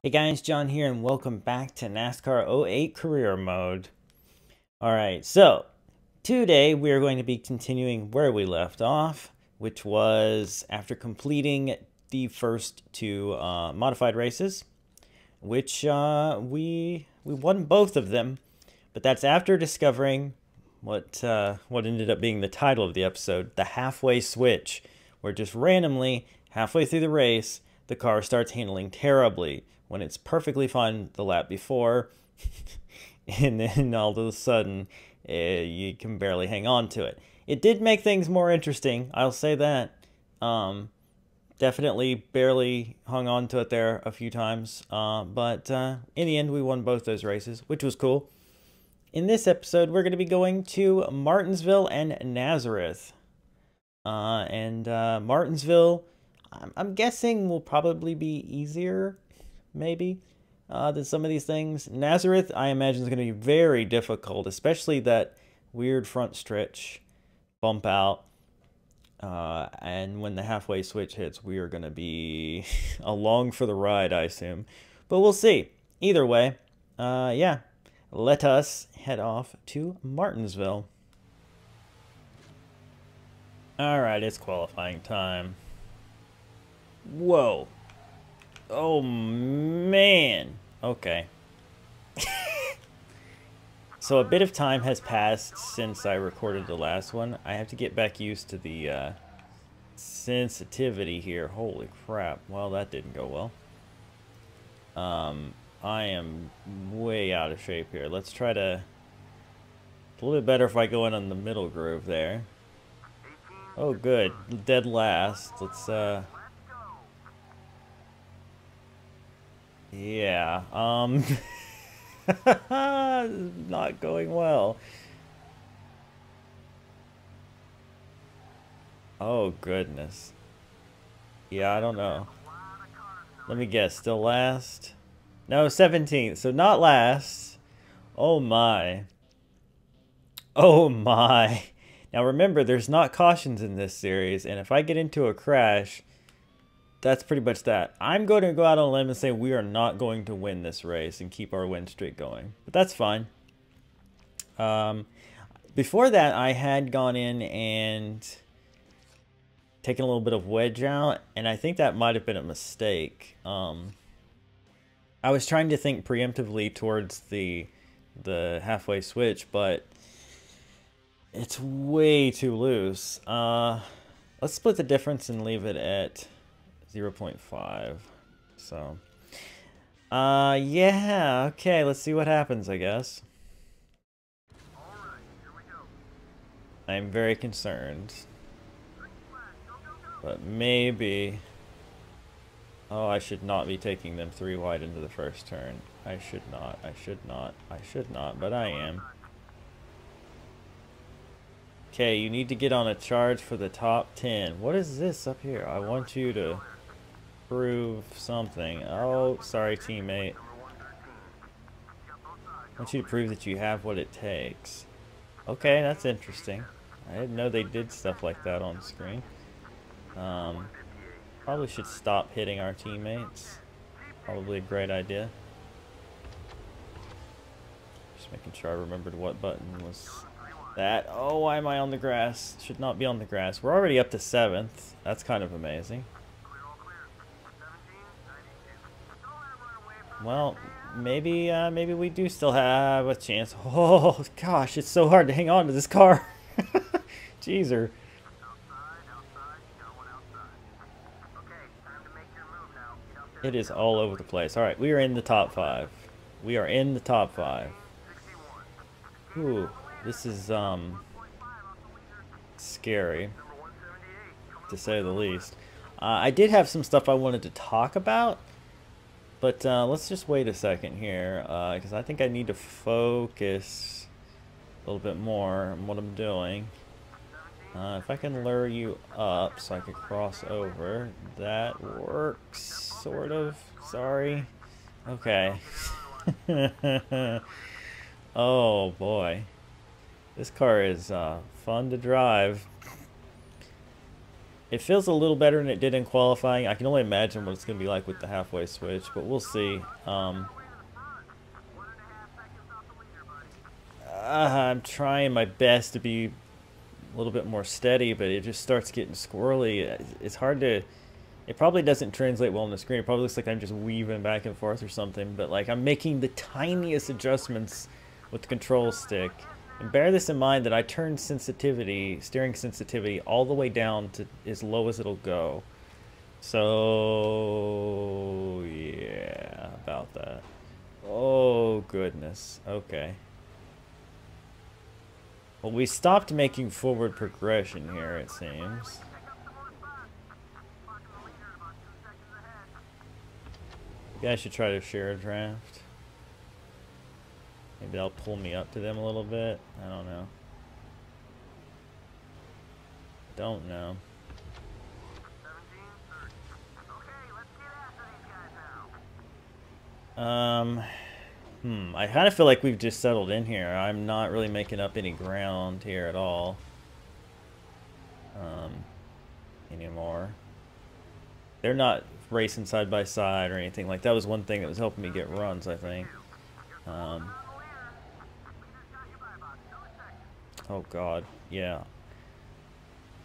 Hey guys, John here, and welcome back to NASCAR '08 Career Mode. Alright, so today we are going to be continuing where we left off, which was after completing the first two modified races, which we won both of them, but that's after discovering what ended up being the title of the episode, the halfway switch, where just randomly, halfway through the race, the car starts handling terribly when it's perfectly fine the lap before, and then all of a sudden you can barely hang on to it. It did make things more interesting, I'll say that. Definitely barely hung on to it there a few times, but in the end we won both those races, which was cool. In this episode we're going to be going to Martinsville and Nazareth. Martinsville, I'm guessing will probably be easier, maybe, than some of these things. Nazareth, I imagine, is going to be very difficult, especially that weird front stretch bump out. And when the halfway switch hits, we are going to be along for the ride, I assume. But we'll see. Either way, yeah, let us head off to Martinsville. Alright, it's qualifying time. Whoa. Oh, man. Okay. So a bit of time has passed since I recorded the last one. I have to get back used to the sensitivity here. Holy crap. Well, that didn't go well. I am way out of shape here. Let's try to... It's a little bit better if I go in on the middle groove there. Oh, good. Dead last. Let's, yeah, not going well. Oh, goodness. Yeah, I don't know. Let me guess. Still last? No, 17th. So not last. Oh, my. Oh, my. Now, remember, there's not cautions in this series, and if I get into a crash... That's pretty much that. I'm going to go out on a limb and say we are not going to win this race and keep our win streak going. But that's fine. Before that, I had gone in and taken a little bit of wedge out, and I think that might have been a mistake. I was trying to think preemptively towards the halfway switch, but it's way too loose. Let's split the difference and leave it at 0.5. So, yeah, okay, let's see what happens, I guess. I'm very concerned. But maybe... Oh, I should not be taking them 3 wide into the first turn. I should not, but I am. Okay, you need to get on a charge for the top 10. What is this up here? I want you to... prove something. Oh, sorry, teammate. I want you to prove that you have what it takes. Okay, that's interesting. I didn't know they did stuff like that on screen. Probably should stop hitting our teammates. Probably a great idea. Just making sure I remembered what button was that. Oh, why am I on the grass? Should not be on the grass. We're already up to 7th. That's kind of amazing. Well, maybe we do still have a chance. Oh, gosh, it's so hard to hang on to this car. Jeezer. It is all over the place. All right, we are in the top 5. We are in the top 5. Ooh, this is, scary, to say the least. I did have some stuff I wanted to talk about. But let's just wait a second here, because I think I need to focus a little bit more on what I'm doing. If I can lure you up so I can cross over, that works, sort of. Sorry. Okay. Oh, boy. This car is fun to drive. It feels a little better than it did in qualifying. I can only imagine what it's going to be like with the halfway switch, but we'll see. I'm trying my best to be a little bit more steady, but it just starts getting squirrely. It's hard to... It probably doesn't translate well on the screen. It probably looks like I'm just weaving back and forth or something, but like I'm making the tiniest adjustments with the control stick. And bear this in mind that I turned sensitivity, steering sensitivity, all the way down to as low as it'll go. So, yeah, about that. Oh, goodness. Okay. Well, we stopped making forward progression here, it seems. Maybe I should try to share a draft. Maybe that'll pull me up to them a little bit. I don't know. Don't know. I kind of feel like we've just settled in here. I'm not really making up any ground here at all. Anymore. They're not racing side by side or anything. Like, that was one thing that was helping me get runs, I think. Oh, God. Yeah.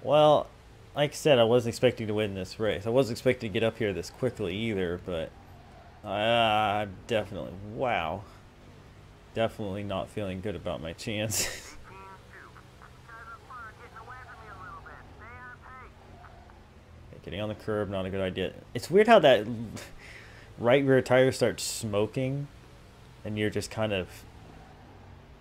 Well, like I said, I wasn't expecting to win this race. I wasn't expecting to get up here this quickly either, but... definitely... Wow. Definitely not feeling good about my chances. Getting on the curb, not a good idea. It's weird how that right rear tire starts smoking, and you're just kind of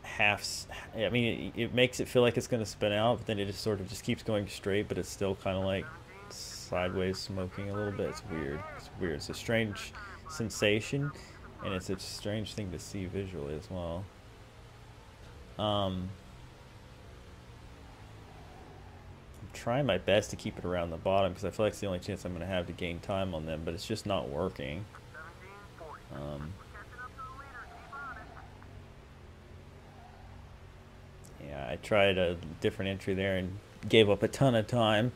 half... I mean, it makes it feel like it's going to spin out, but then it just sort of just keeps going straight, but it's still kind of like sideways smoking a little bit. It's weird. It's weird. It's a strange sensation, and it's a strange thing to see visually as well. I'm trying my best to keep it around the bottom because I feel like it's the only chance I'm going to have to gain time on them, but it's just not working. Yeah, I tried a different entry there and gave up a ton of time.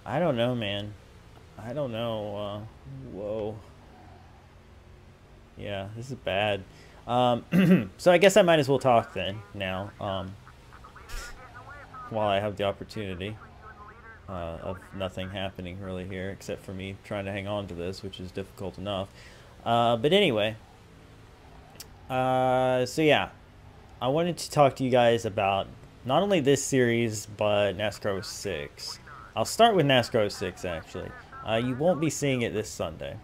I don't know, man. I don't know. Whoa. Yeah, this is bad. So I guess I might as well talk then, now, while I have the opportunity of nothing happening really here, except for me trying to hang on to this, which is difficult enough. But anyway, so yeah, I wanted to talk to you guys about not only this series, but NASCAR 06. I'll start with NASCAR 06, actually. You won't be seeing it this Sunday.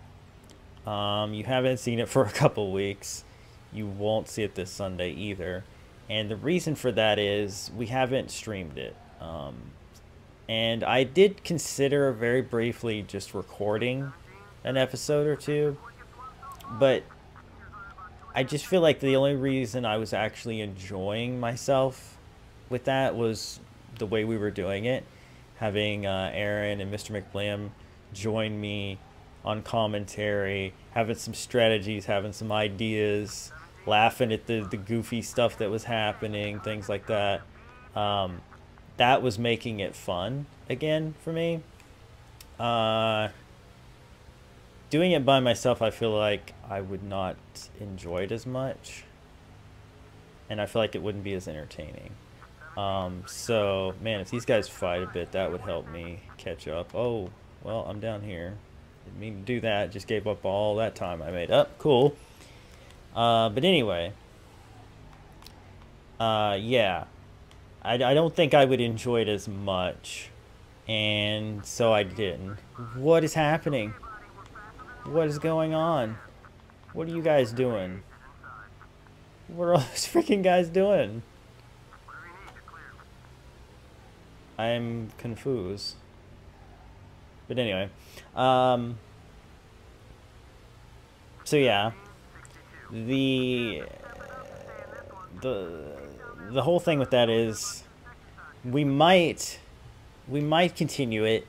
You haven't seen it for a couple weeks. You won't see it this Sunday either. And the reason for that is we haven't streamed it. And I did consider very briefly just recording an episode or two. But I just feel like the only reason I was actually enjoying myself with that was the way we were doing it. Having Aaron and Mr. McBlam join me on commentary, having some strategies, having some ideas, laughing at the goofy stuff that was happening, things like that. That was making it fun again for me. Doing it by myself, I feel like I would not enjoy it as much, and I feel like it wouldn't be as entertaining. So, man, if these guys fight a bit, that would help me catch up. Oh, well, I'm down here. Didn't mean to do that. Just gave up all that time I made up. Cool. But anyway. Yeah. I don't think I would enjoy it as much. And so I didn't. What is happening? What is going on? What are you guys doing? What are all those freaking guys doing? I'm confused. But anyway. So yeah. The whole thing with that is we might continue it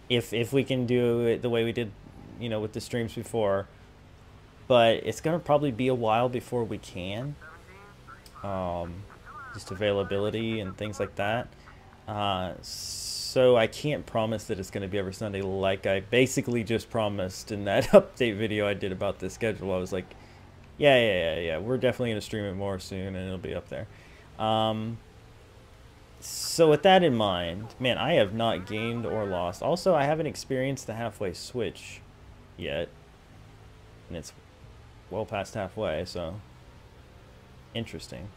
if we can do it the way we did, you know, with the streams before, but it's gonna probably be a while before we can, just availability and things like that. so I can't promise that it's going to be every Sunday like I basically just promised in that update video I did about the schedule. I was like, yeah, we're definitely going to stream it more soon, and it'll be up there. So with that in mind, man, I have not gained or lost. Also, I haven't experienced the halfway switch yet, and it's well past halfway, so interesting.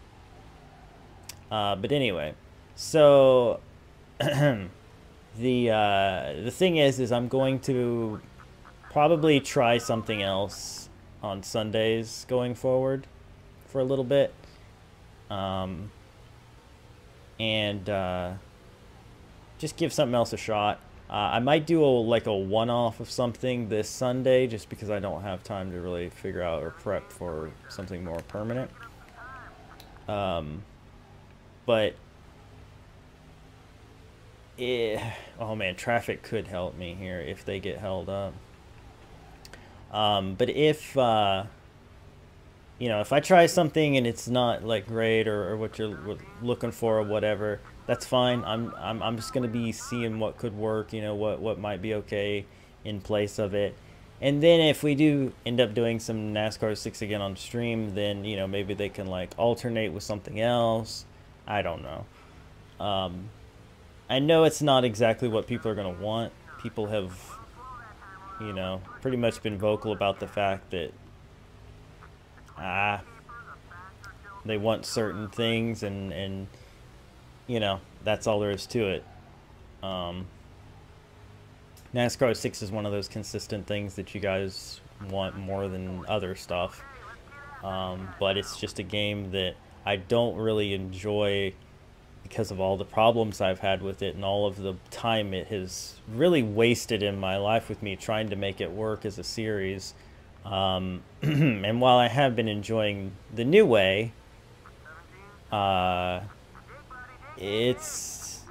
But anyway, so the thing is I'm going to probably try something else on Sundays going forward for a little bit, and just give something else a shot. I might do like a one-off of something this Sunday, just because I don't have time to really figure out or prep for something more permanent. But oh man, traffic could help me here if they get held up. But if you know, if I try something and it's not like great or what you're looking for or whatever, that's fine. I'm just gonna be seeing what could work, you know, what might be okay in place of it. And then if we do end up doing some NASCAR 6 again on stream, then, you know, maybe they can like alternate with something else. I don't know. I know it's not exactly what people are gonna want. People have, you know, pretty much been vocal about the fact that they want certain things, and you know, that's all there is to it. NASCAR 6 is one of those consistent things that you guys want more than other stuff, but it's just a game that I don't really enjoy because of all the problems I've had with it and all of the time it has really wasted in my life with me trying to make it work as a series. And while I have been enjoying the new way, it's,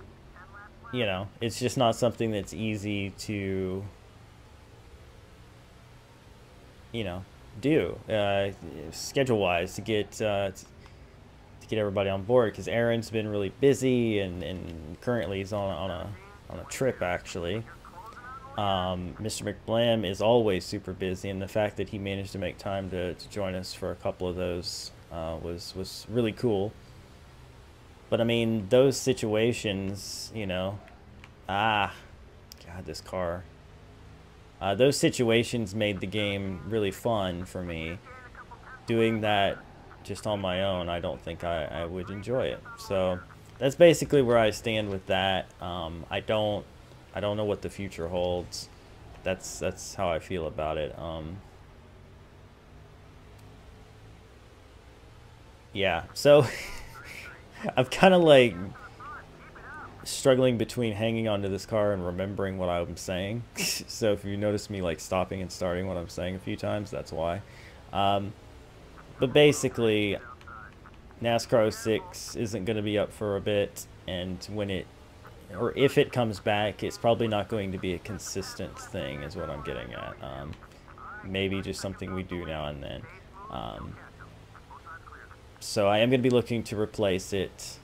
you know, it's just not something that's easy to, you know, do schedule-wise to get everybody on board, because Aaron's been really busy and currently he's on a trip actually. Mr. McBlam is always super busy, and the fact that he managed to make time to join us for a couple of those was really cool. But I mean, those situations, you know, God, this car. Those situations made the game really fun for me. Doing that just on my own, I don't think I would enjoy it. So that's basically where I stand with that. I don't know what the future holds. That's how I feel about it. Yeah, so I'm kind of like struggling between hanging onto this car and remembering what I'm saying. So if you notice me like stopping and starting what I'm saying a few times, that's why. But basically, NASCAR 06 isn't going to be up for a bit, and when it, or if it comes back, it's probably not going to be a consistent thing, is what I'm getting at. Maybe just something we do now and then. So I am going to be looking to replace it,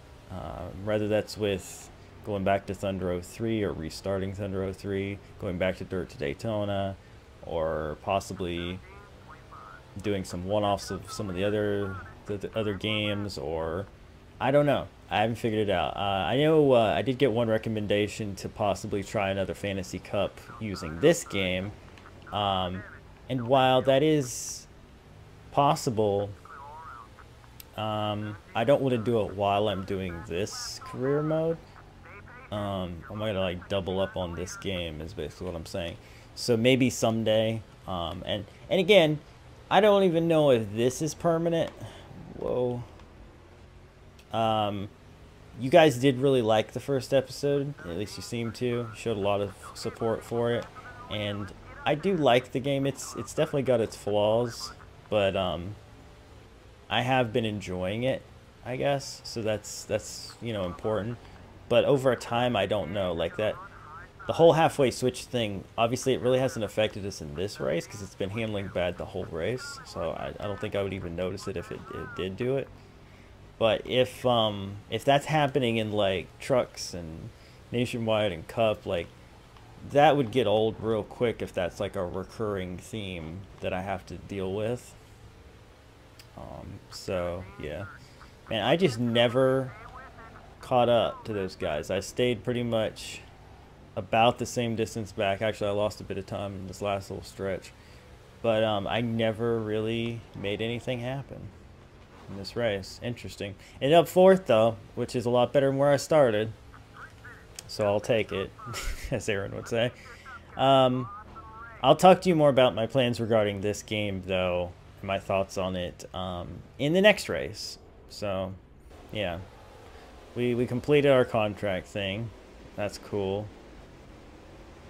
whether that's with going back to Thunder 03 or restarting Thunder 03, going back to Dirt to Daytona, or possibly doing some one-offs of some of the other games, or I don't know. I haven't figured it out. I know I did get one recommendation to possibly try another Fantasy Cup using this game, and while that is possible, I don't want to do it while I'm doing this career mode. I'm gonna like double up on this game is basically what I'm saying. So maybe someday, and again, I don't even know if this is permanent. Whoa. You guys did really like the first episode, at least you seem to. You showed a lot of support for it, and I do like the game. It's definitely got its flaws, but I have been enjoying it, I guess. So that's you know, important. But over time, I don't know, like that. The whole halfway switch thing, obviously it really hasn't affected us in this race because it's been handling bad the whole race. So I don't think I would even notice it if it did do it. But if that's happening in like trucks and, Nationwide and Cup, like, that would get old real quick if that's like a recurring theme that I have to deal with. So, yeah. Man, I just never caught up to those guys. I stayed pretty much about the same distance back. Actually, I lost a bit of time in this last little stretch. But I never really made anything happen in this race. Interesting. Ended up fourth, though, which is a lot better than where I started. So I'll take it, as Aaron would say. I'll talk to you more about my plans regarding this game, though, and my thoughts on it in the next race. So, yeah. We completed our contract thing. That's cool.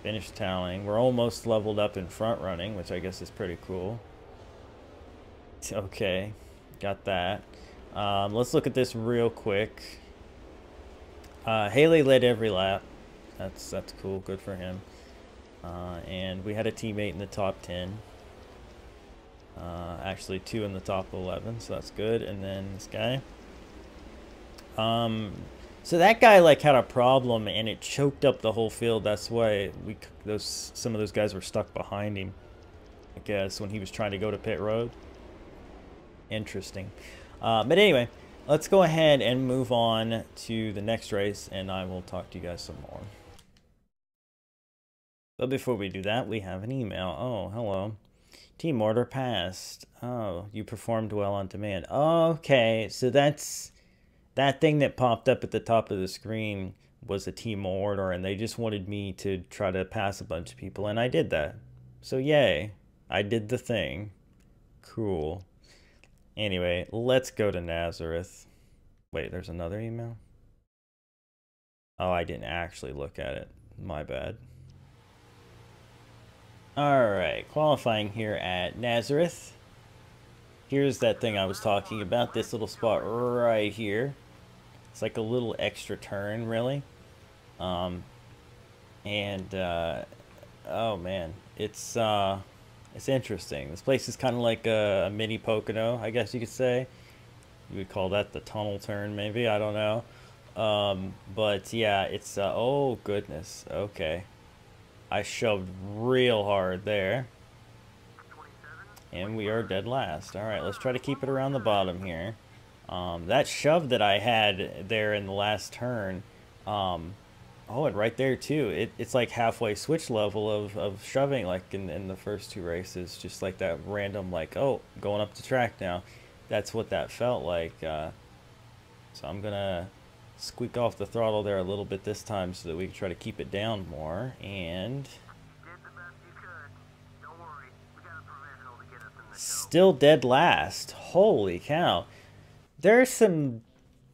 Finished tallying. We're almost leveled up in front running, which I guess is pretty cool. Okay, got that. Let's look at this real quick. Haley led every lap. That's cool. Good for him. And we had a teammate in the top 10. Actually, 2 in the top 11, so that's good. And then this guy. So that guy like had a problem and it choked up the whole field. That's why some of those guys were stuck behind him, I guess, when he was trying to go to pit road. Interesting. But anyway, let's go ahead and move on to the next race, and I will talk to you guys some more. But before we do that, we have an email. Oh, hello. Team order passed. Oh, you performed well on demand. Okay, so that's... that thing that popped up at the top of the screen was a team order, and they just wanted me to try to pass a bunch of people, and I did that. So yay, I did the thing. Cool. Anyway, let's go to Nazareth. Wait, there's another email? Oh, I didn't actually look at it. My bad. Alright, qualifying here at Nazareth. Here's that thing I was talking about, this little spot right here. It's like a little extra turn, really. Oh man, it's interesting. This place is kind of like a mini Pocono, I guess you could say. You would call that the tunnel turn, maybe, I don't know. But yeah, it's, oh goodness, okay. I shoved real hard there. And we are dead last. Alright, let's try to keep it around the bottom here. That shove that I had there in the last turn, oh, and right there too, it's like halfway switch level of shoving, like in the first 2 races, just like that random, like, oh, going up the track now. That's what that felt like. So I'm gonna squeak off the throttle there a little bit this time so that we can try to keep it down more, and... still dead last. Holy cow. There's some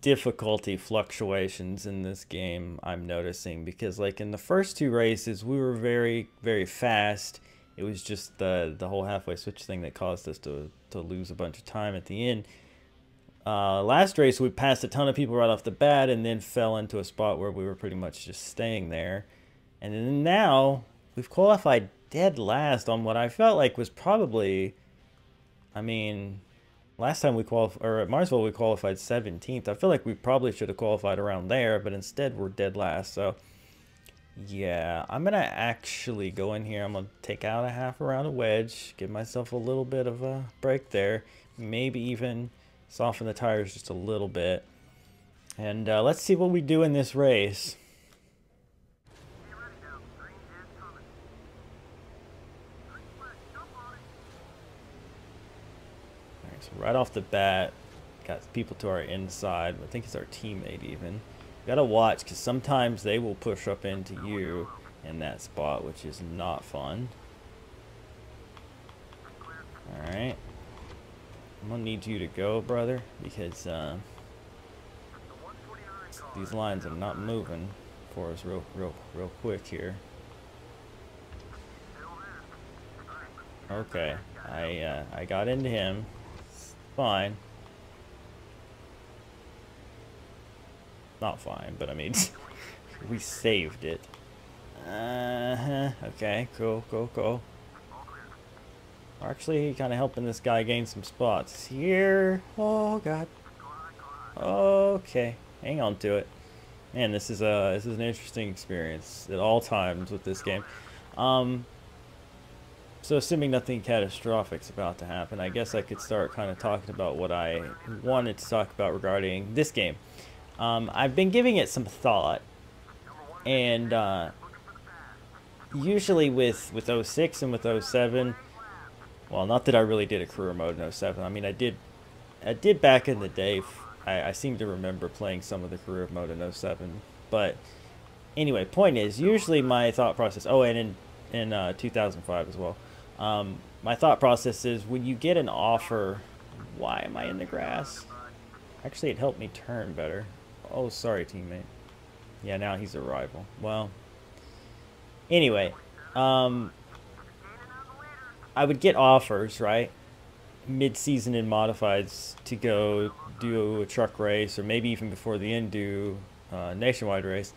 difficulty fluctuations in this game, I'm noticing, because like in the first 2 races we were very, very fast. It was just the whole halfway switch thing that caused us to lose a bunch of time at the end. Last race we passed a ton of people right off the bat and then fell into a spot where we were pretty much just staying there. And then now we've qualified dead last on what I felt like was probably... I mean, last time we qualified, or at Marsville we qualified 17th. I feel like we probably should have qualified around there, but instead we're dead last. So, yeah, I'm going to actually go in here. I'm going to take out a half around a wedge, give myself a little bit of a break there, maybe even soften the tires just a little bit. And let's see what we do in this race. So right off the bat, got people to our inside. I think it's our teammate even. Gotta watch, because sometimes they will push up into you in that spot, which is not fun. Alright. I'm gonna need you to go, brother, because these lines are not moving for us real quick here. Okay. I got into him. Fine. Not fine, but I mean, we saved it. Okay, cool. We're actually kind of helping this guy gain some spots here. Oh, God. Okay, hang on to it. Man, this is an interesting experience at all times with this game. Um, so assuming nothing catastrophic is about to happen, I guess I could start kind of talking about what I wanted to talk about regarding this game. I've been giving it some thought, and usually with 06 and with 07, well, not that I really did a career mode in 07. I mean, I did back in the day. I seem to remember playing some of the career mode in 07. But anyway, point is, usually my thought process, oh, and in 2005 as well, my thought process is when you get an offer, why am I in the grass? Actually, it helped me turn better. Oh, sorry, teammate. Yeah, now he's a rival. Well, anyway, I would get offers, right? Mid-season in modifieds to go do a truck race, or maybe even before the end do a nationwide race.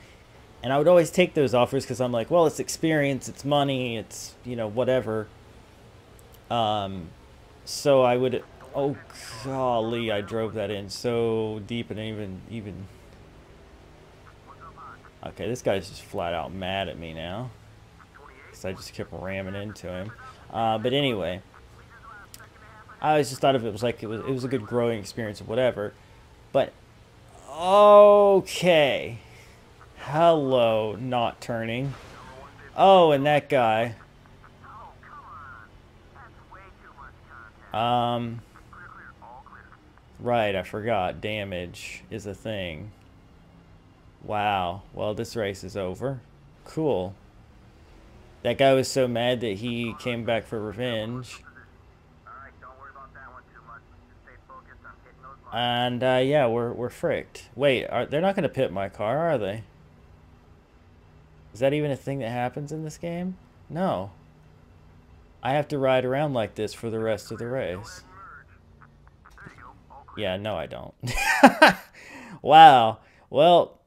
And I would always take those offers because I'm like, well, it's experience, it's money, it's, you know, whatever. So I would, oh golly, I drove that in so deep and even. Okay, this guy's just flat out mad at me now because I just kept ramming into him. But anyway, I always just thought of it was like it was a good growing experience or whatever. But okay, hello, not turning. Oh, and that guy. Right, I forgot. Damage is a thing. Wow. Well, this race is over. Cool. That guy was so mad that he came back for revenge. And yeah, we're fricked. Wait, they're not going to pit my car, are they? Is that even a thing that happens in this game? No. I have to ride around like this for the rest of the race. Yeah, no, I don't. Wow. Well,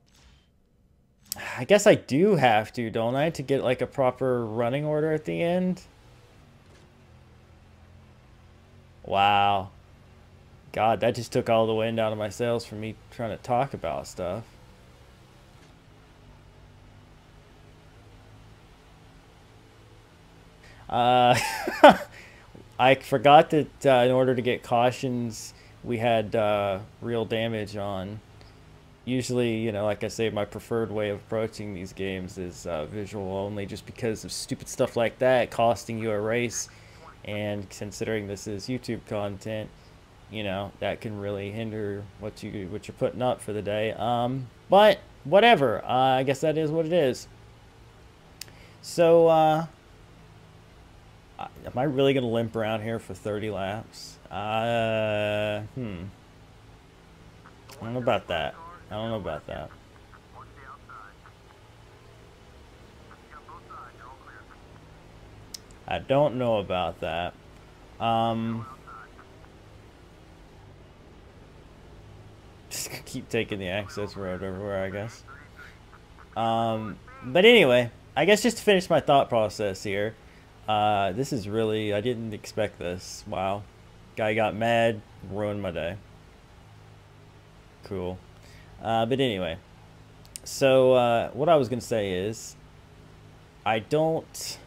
I guess I do have to, don't I, to get like a proper running order at the end? Wow. God, that just took all the wind out of my sails for me trying to talk about stuff. I forgot that in order to get cautions, we had real damage on. Usually, you know, like I say, my preferred way of approaching these games is visual only, just because of stupid stuff like that costing you a race. And considering this is YouTube content, you know, that can really hinder what you're putting up for the day. But whatever. I guess that is what it is. So, am I really gonna limp around here for 30 laps? I don't know about that. I don't know about that. I don't know about that. Just keep taking the access road everywhere, I guess. But anyway, I guess just to finish my thought process here. This is really, I didn't expect this. Wow. Guy got mad, ruined my day. Cool. But anyway, so what I was going to say is I don't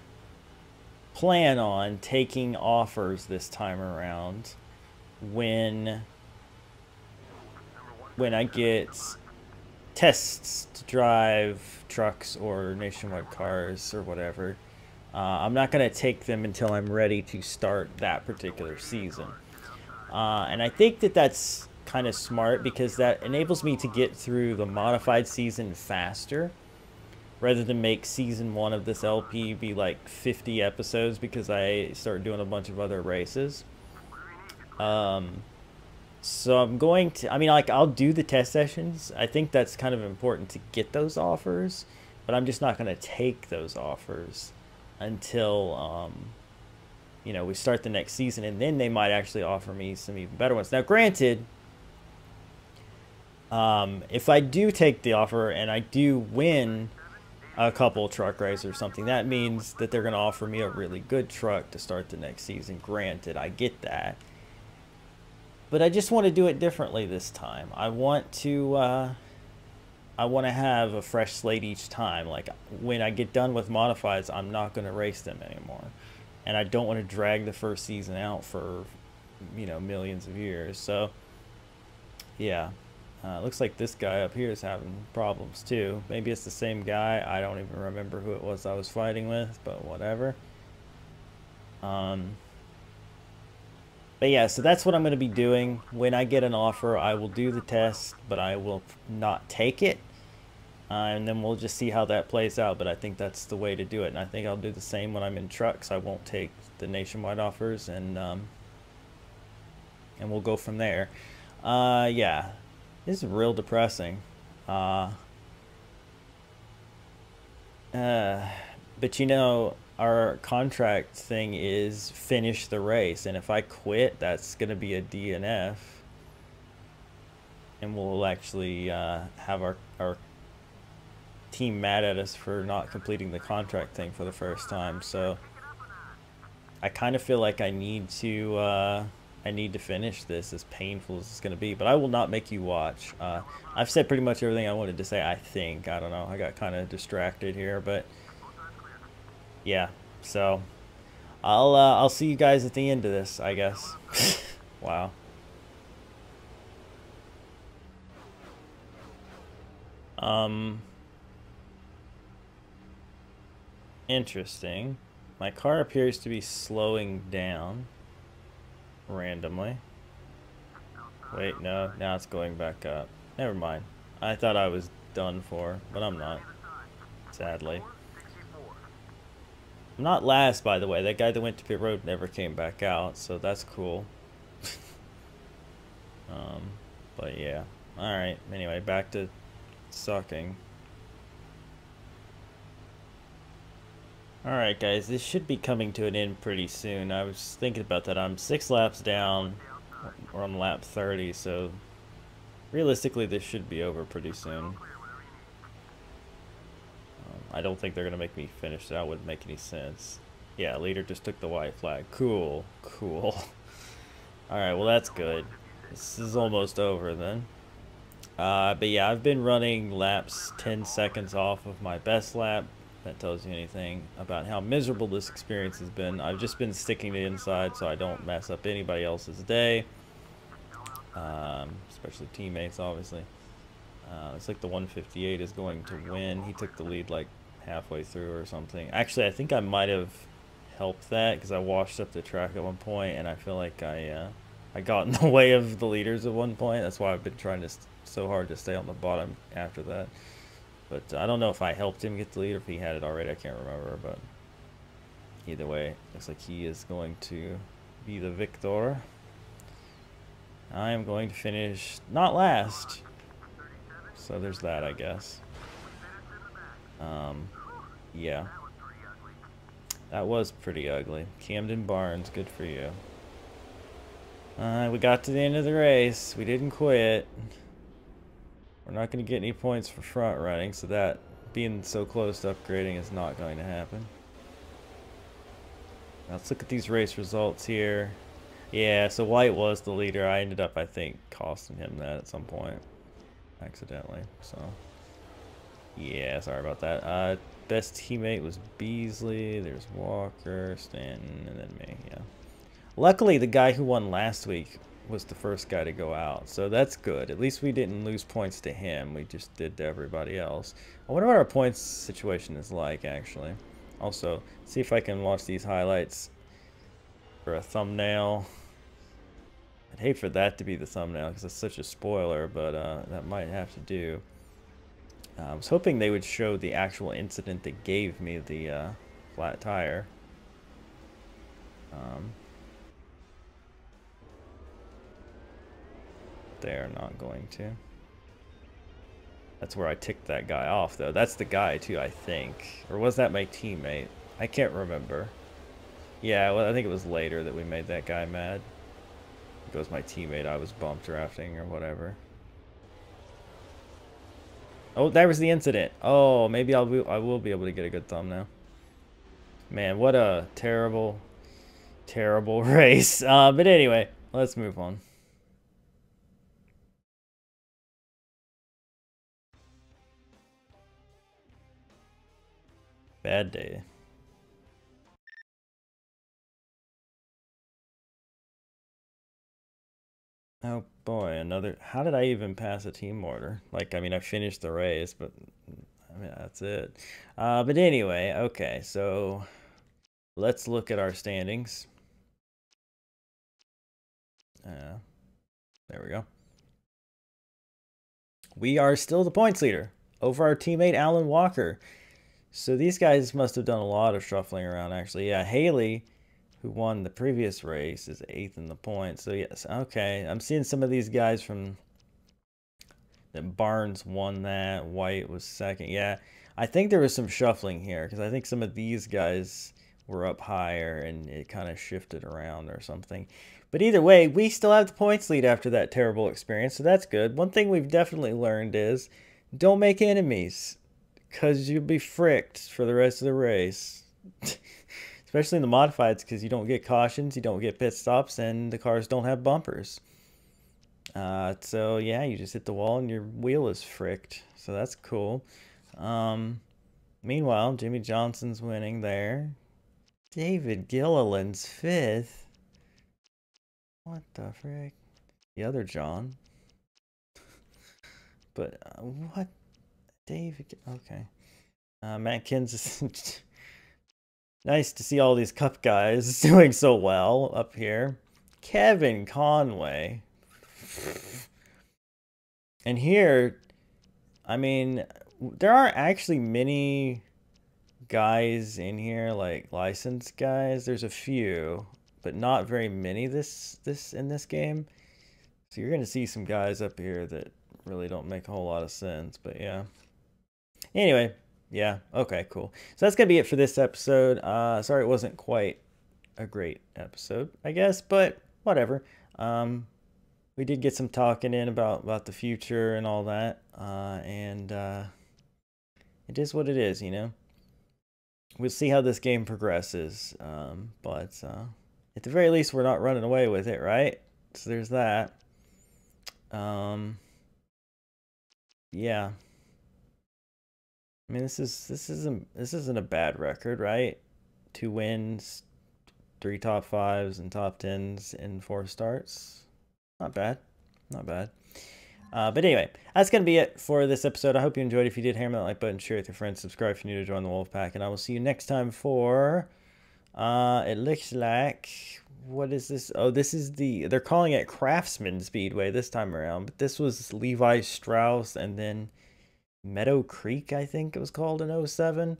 plan on taking offers this time around when I get tests to drive trucks or nationwide cars or whatever. I'm not going to take them until I'm ready to start that particular season. And I think that that's kind of smart because that enables me to get through the modified season faster rather than make season 1 of this LP be like 50 episodes because I start doing a bunch of other races. So I'm going to, I mean, like, I'll do the test sessions. I think that's kind of important to get those offers, but I'm just not going to take those offers until, you know, we start the next season, and then they might actually offer me some even better ones. Now, granted, if I do take the offer and I do win a couple truck races or something, that means that they're going to offer me a really good truck to start the next season. Granted, I get that. But I just want to do it differently this time. I want to I want to have a fresh slate each time. Like, when I get done with modifieds, I'm not going to race them anymore. And I don't want to drag the first season out for, you know, millions of years. So, yeah. Looks like this guy up here is having problems too. Maybe it's the same guy. I don't even remember who it was I was fighting with, but whatever. But yeah, so that's what I'm going to be doing. When I get an offer, I will do the test, but I will not take it. And then we'll just see how that plays out. But I think that's the way to do it. And I think I'll do the same when I'm in trucks. I won't take the nationwide offers, and we'll go from there. Yeah, this is real depressing. But you know, our contract thing is finish the race, and if I quit, that's going to be a DNF, and we'll actually have our team mad at us for not completing the contract thing for the first time. So I kind of feel like I need to finish this, as painful as it's going to be, but I will not make you watch. I've said pretty much everything I wanted to say, I think. I don't know, I got kind of distracted here, but yeah, so I'll see you guys at the end of this, I guess. Wow. Interesting. My car appears to be slowing down randomly. Wait, no, now it's going back up. Never mind. I thought I was done for, but I'm not, sadly. I'm not last, by the way. That guy that went to pit road never came back out, so that's cool. But yeah. Alright, anyway, back to sucking. Alright guys, this should be coming to an end pretty soon. I was thinking about that. I'm 6 laps down. We're on lap 30, so realistically this should be over pretty soon. I don't think they're going to make me finish it. That wouldn't make any sense. Yeah, leader just took the white flag. Cool, cool. Alright, well that's good. This is almost over then. But yeah, I've been running laps 10 seconds off of my best lap. If that tells you anything about how miserable this experience has been. I've just been sticking to inside so I don't mess up anybody else's day. Especially teammates, obviously. Looks like the 158 is going to win. He took the lead like halfway through or something. Actually, I think I might have helped that because I washed up the track at one point, and I feel like I got in the way of the leaders at one point. That's why I've been trying to so hard to stay on the bottom after that. But I don't know if I helped him get the lead or if he had it already. I can't remember. But either way, looks like he is going to be the victor. I am going to finish not last. So there's that, I guess. Yeah. That was pretty ugly. Camden Barnes, good for you. We got to the end of the race. We didn't quit. We're not going to get any points for front running, so that being so close to upgrading is not going to happen. Now let's look at these race results here. Yeah, so White was the leader. I ended up, I think, costing him that at some point. Accidentally, so yeah, sorry about that. Best teammate was Beasley, there's Walker, Stanton, and then me. Yeah, luckily the guy who won last week was the first guy to go out, so that's good. At least we didn't lose points to him, we just did to everybody else. I wonder what our points situation is like, actually. Also, see if I can watch these highlights for a thumbnail. I'd hate for that to be the thumbnail because it's such a spoiler, but that might have to do. I was hoping they would show the actual incident that gave me the flat tire. They're not going to. That's where I ticked that guy off, though. That's the guy, too, I think. Or was that my teammate? I can't remember. Yeah, well, I think it was later that we made that guy mad. It was my teammate I was bump drafting or whatever. Oh, that was the incident. Oh, maybe I will be able to get a good thumbnail. Man, what a terrible, terrible race. But anyway, let's move on. Bad day. Oh boy, another. How did I even pass a team order? Like, I mean, I finished the race, but I mean, that's it. But anyway, okay, so let's look at our standings. There we go. We are still the points leader over our teammate Alan Walker. So these guys must have done a lot of shuffling around, actually. Yeah, Haley, who won the previous race, is 8th in the points. So yes, okay. I'm seeing some of these guys from that. Barnes won that. White was 2nd. Yeah, I think there was some shuffling here because I think some of these guys were up higher and it kind of shifted around or something. But either way, we still have the points lead after that terrible experience, so that's good. One thing we've definitely learned is don't make enemies because you'll be fricked for the rest of the race. Especially in the modifieds, because you don't get cautions, you don't get pit stops, and the cars don't have bumpers. So yeah, you just hit the wall and your wheel is fricked. So that's cool. Meanwhile, Jimmy Johnson's winning there. David Gilliland's 5th. What the frick? The other John. But what? David. Okay. Matt Kins. Nice to see all these cup guys doing so well up here. Kevin Conway. And here, I mean, there aren't actually many guys in here, like licensed guys. There's a few, but not very many in this game. So you're gonna see some guys up here that really don't make a whole lot of sense, but yeah. Anyway, yeah, okay, cool. So that's gonna be it for this episode. Sorry it wasn't quite a great episode, I guess, but whatever. We did get some talking in about the future and all that, and it is what it is, you know. We'll see how this game progresses, but at the very least, we're not running away with it, right? So there's that. Yeah. I mean, this isn't a bad record, right? 2 wins, 3 top 5s, and top 10s in 4 starts. Not bad. Not bad. But anyway, that's going to be it for this episode. I hope you enjoyed. If you did, hammer that like button, share with your friends, subscribe if you're new to join the Wolf Pack, and I will see you next time for, it looks like, what is this? Oh, this is they're calling it Craftsman Speedway this time around, but this was Levi Strauss and then Meadow Creek, I think it was called in 07.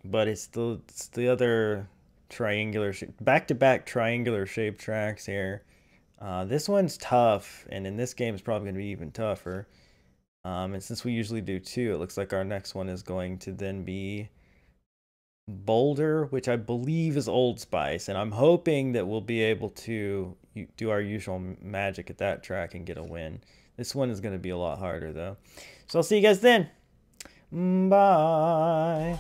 But it's the other triangular, back-to-back triangular shaped tracks here. This one's tough, and in this game it's probably going to be even tougher. And since we usually do 2, it looks like our next one is going to then be Boulder, which I believe is Old Spice, and I'm hoping that we'll be able to do our usual magic at that track and get a win. This one is going to be a lot harder, though. So I'll see you guys then. Bye.